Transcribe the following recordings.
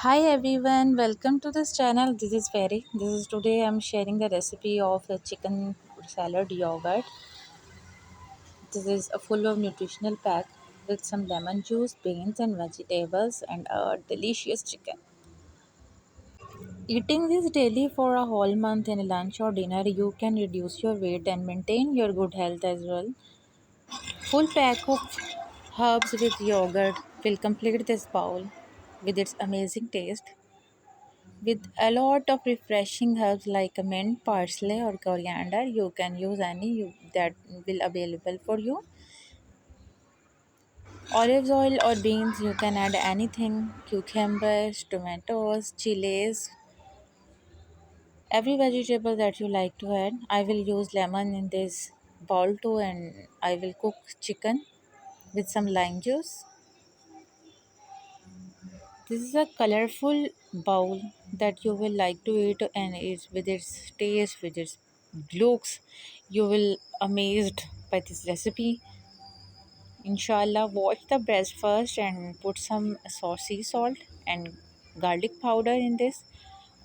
Hi everyone, welcome to this channel. This is Ferry. This is today I'm sharing the recipe of the chicken salad yogurt. This is a full of nutritional pack with some lemon juice, beans and vegetables and a delicious chicken. Eating this daily for a whole month in lunch or dinner, you can reduce your weight and maintain your good health as well. Full pack of herbs with yogurt will complete this bowl with its amazing taste. With a lot of refreshing herbs like mint, parsley, or coriander, you can use any that will available for you. Olive oil or beans, you can add anything: cucumbers, tomatoes, chilies, every vegetable that you like to add. I will use lemon in this bowl too, and I will cook chicken with some lime juice. This is a colorful bowl that you will like to eat, and it's with its taste, with its looks, you will amazed by this recipe. Inshallah, watch the breast first and put some saucy salt and garlic powder in this.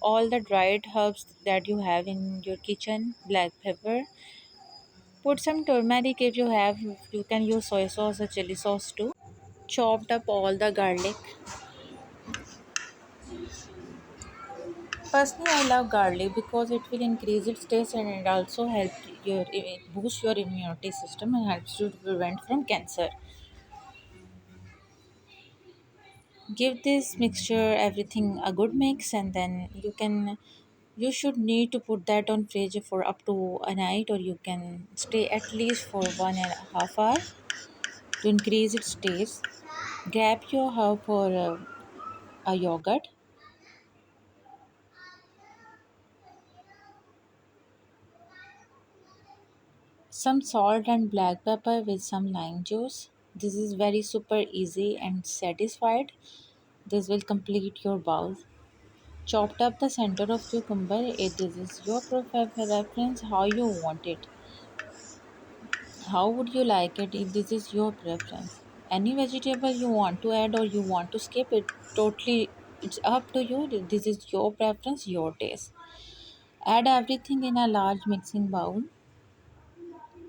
All the dried herbs that you have in your kitchen, black pepper. Put some turmeric if you have. You can use soy sauce or chili sauce too. Chopped up all the garlic. Personally, I love garlic because it will increase its taste and it also helps it boost your immunity system and helps you to prevent from cancer. Give this mixture everything a good mix, and then you should need to put that on fridge for up to a night, or you can stay at least for 1.5 hours to increase its taste. Grab your herb for a yogurt, some salt and black pepper with some lime juice. This is very super easy and satisfied. This will complete your bowl. Chopped up the center of cucumber. This is your preference how you want it. How would you like it if this is your preference? Any vegetable you want to add or you want to skip it, totally it's up to you. This is your preference, your taste. Add everything in a large mixing bowl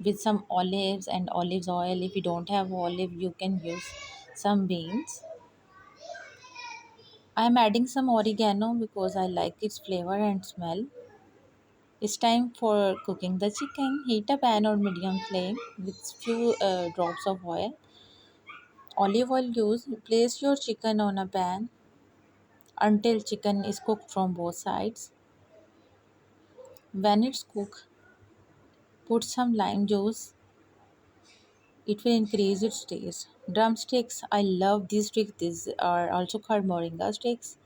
with some olives and olive oil. If you don't have olive, you can use some beans. I'm adding some oregano because I like its flavor and smell. It's time for cooking the chicken. Heat a pan or medium flame with few drops of oil. Olive oil use. Place your chicken on a pan until chicken is cooked from both sides. When it's cooked, put some lime juice. It will increase its taste. Drumsticks, I love these sticks. These are also called moringa sticks.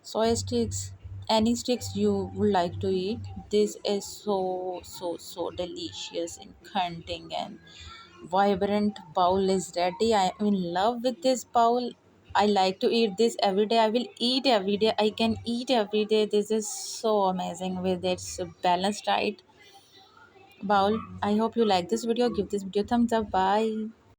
Soy sticks, any sticks you would like to eat. This is so delicious and content and vibrant bowl is ready. I am in love with this bowl. I like to eat this every day. I will eat every day. I can eat every day. This is so amazing with its balanced diet bowl. I hope you like this video. Give this video thumbs up. Bye.